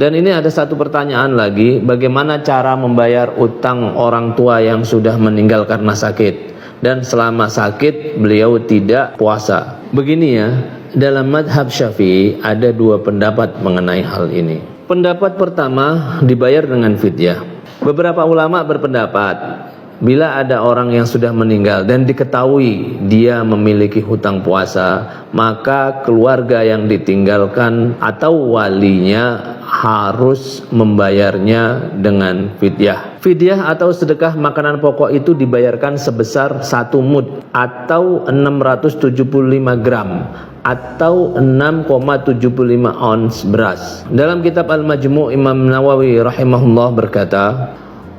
Dan ini ada satu pertanyaan lagi, bagaimana cara membayar utang orang tua yang sudah meninggal karena sakit dan selama sakit beliau tidak puasa? Begini ya, dalam madhab Syafi'i ada dua pendapat mengenai hal ini. Pendapat pertama, dibayar dengan fidyah. Beberapa ulama berpendapat bila ada orang yang sudah meninggal dan diketahui dia memiliki hutang puasa, maka keluarga yang ditinggalkan atau walinya harus membayarnya dengan fidyah. Fidyah atau sedekah makanan pokok itu dibayarkan sebesar 1 mud atau 675 gram atau 6,75 ons beras. Dalam kitab Al-Majmu' Imam Nawawi rahimahullah berkata,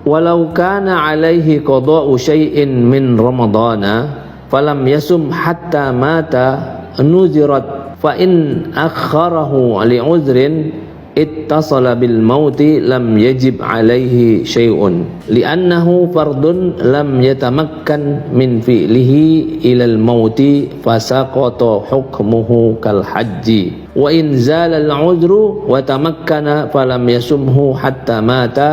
walau kana alaihi qada'u syai'in min ramadana falam yasum hatta mata nuzirat fa in akharahu li uzrin ittasala bil mauti lam yajib alaihi syai'un li'annahu fardun lam yatamakkan min fi'lihi ilal mauti fasaqata hukmuhu kal hajji wa in zala al uzru wa tamakkana falam yasumhu hatta mata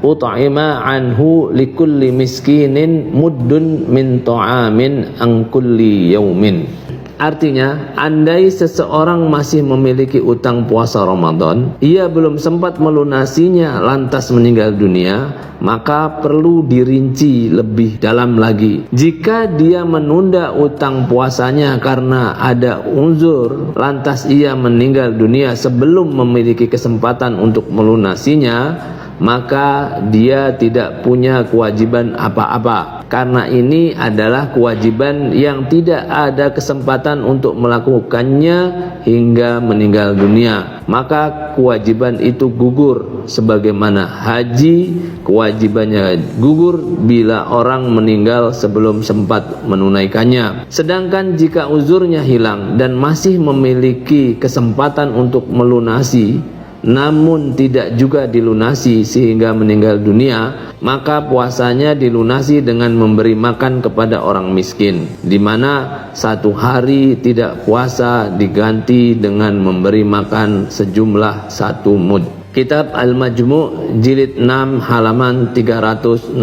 ut'ima anhu likulli miskinin muddun min ta'amin an kulli yaumin. Artinya, andai seseorang masih memiliki utang puasa Ramadan, ia belum sempat melunasinya lantas meninggal dunia, maka perlu dirinci lebih dalam lagi. Jika dia menunda utang puasanya karena ada uzur, lantas ia meninggal dunia sebelum memiliki kesempatan untuk melunasinya, maka dia tidak punya kewajiban apa-apa, karena ini adalah kewajiban yang tidak ada kesempatan untuk melakukannya hingga meninggal dunia. Maka kewajiban itu gugur, sebagaimana haji kewajibannya gugur bila orang meninggal sebelum sempat menunaikannya. Sedangkan jika uzurnya hilang dan masih memiliki kesempatan untuk melunasi namun tidak juga dilunasi sehingga meninggal dunia, maka puasanya dilunasi dengan memberi makan kepada orang miskin, di mana 1 hari tidak puasa diganti dengan memberi makan sejumlah 1 mud. Kitab Al-Majmu' jilid 6 halaman 367.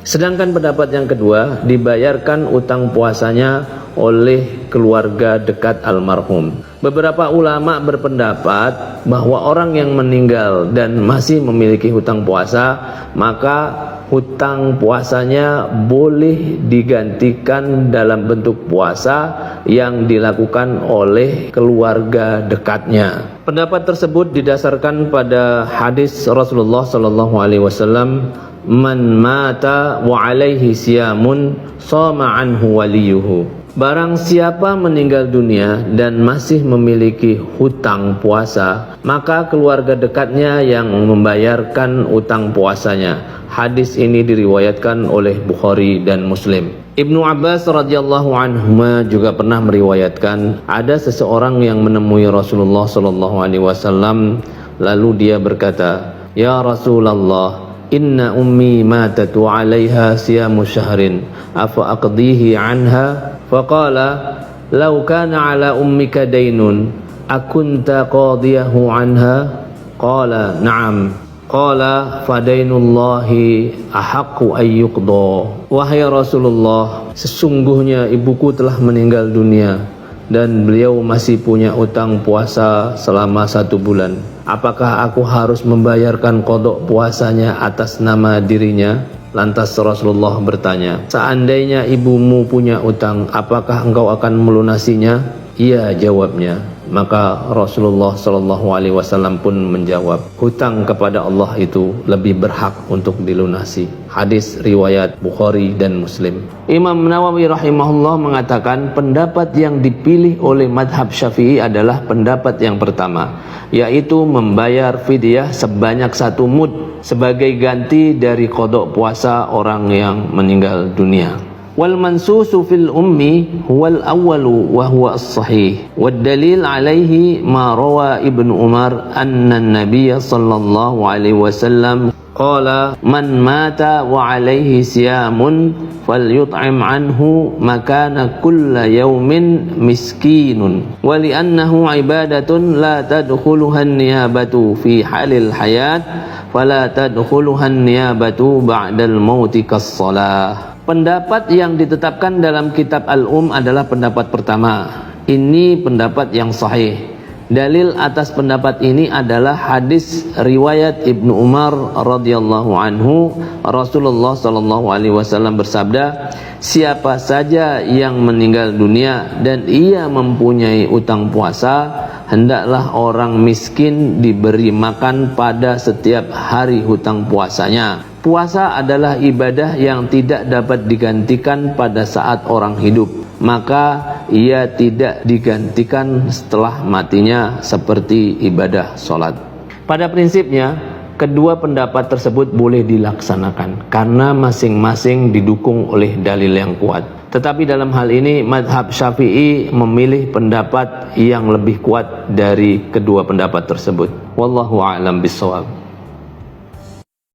Sedangkan pendapat yang kedua, dibayarkan utang puasanya oleh keluarga dekat almarhum. Beberapa ulama berpendapat bahwa orang yang meninggal dan masih memiliki hutang puasa, maka hutang puasanya boleh digantikan dalam bentuk puasa yang dilakukan oleh keluarga dekatnya. Pendapat tersebut didasarkan pada hadis Rasulullah SAW, man mata wa alaihi siyamun shoma anhu waliyuhu. Barang siapa meninggal dunia dan masih memiliki hutang puasa, maka keluarga dekatnya yang membayarkan utang puasanya. Hadis ini diriwayatkan oleh Bukhari dan Muslim. Ibnu Abbas radhiyallahu anhuma juga pernah meriwayatkan, ada seseorang yang menemui Rasulullah SAW, lalu dia berkata, ya Rasulullah, inna ummi matat wa 'alaiha siyamu syahrin afa aqdihi 'anha? Faqala law kana 'ala ummika daynun akunta qadiyahu 'anha? Qala na'am. Qala fadainullahi ahaqqu ay yuqda. Wahai Rasulullah, sesungguhnya ibuku telah meninggal dunia dan beliau masih punya utang puasa selama 1 bulan. Apakah aku harus membayarkan qada puasanya atas nama dirinya? Lantas Rasulullah bertanya, seandainya ibumu punya utang, apakah engkau akan melunasinya? Iya, jawabnya. Maka Rasulullah SAW pun menjawab, hutang kepada Allah itu lebih berhak untuk dilunasi. Hadis riwayat Bukhari dan Muslim. Imam Nawawi rahimahullah mengatakan pendapat yang dipilih oleh madhab Syafi'i adalah pendapat yang pertama, yaitu membayar fidyah sebanyak 1 mud sebagai ganti dari qada puasa orang yang meninggal dunia. Wal mansusu fil ummi huwal awwalu wa huwa as-sahih. Wad dalil alaihi ma rawa Ibnu Umar anna an-nabiy sallallahu alaihi wasallam qala man mata wa alaihi siyamun falyut'im anhu makana kulla yaumin miskinun wa li'annahu ibadatun la tadkhuluha an-niyabatu fi halil hayat fala tadkhuluha an-niyabatu ba'dal mauti kas-shalah. Pendapat yang ditetapkan dalam kitab adalah pendapat pertama. Ini pendapat yang sahih. Dalil atas pendapat ini adalah hadis riwayat Ibnu Umar radhiyallahu anhu. Rasulullah sallallahu alaihi wasallam bersabda, siapa saja yang meninggal dunia dan ia mempunyai utang puasa, hendaklah orang miskin diberi makan pada setiap hari hutang puasanya. Puasa adalah ibadah yang tidak dapat digantikan pada saat orang hidup, maka ia tidak digantikan setelah matinya seperti ibadah sholat. Pada prinsipnya, kedua pendapat tersebut boleh dilaksanakan karena masing-masing didukung oleh dalil yang kuat. Tetapi dalam hal ini mazhab Syafi'i memilih pendapat yang lebih kuat dari kedua pendapat tersebut. Wallahu a'lam bishawab.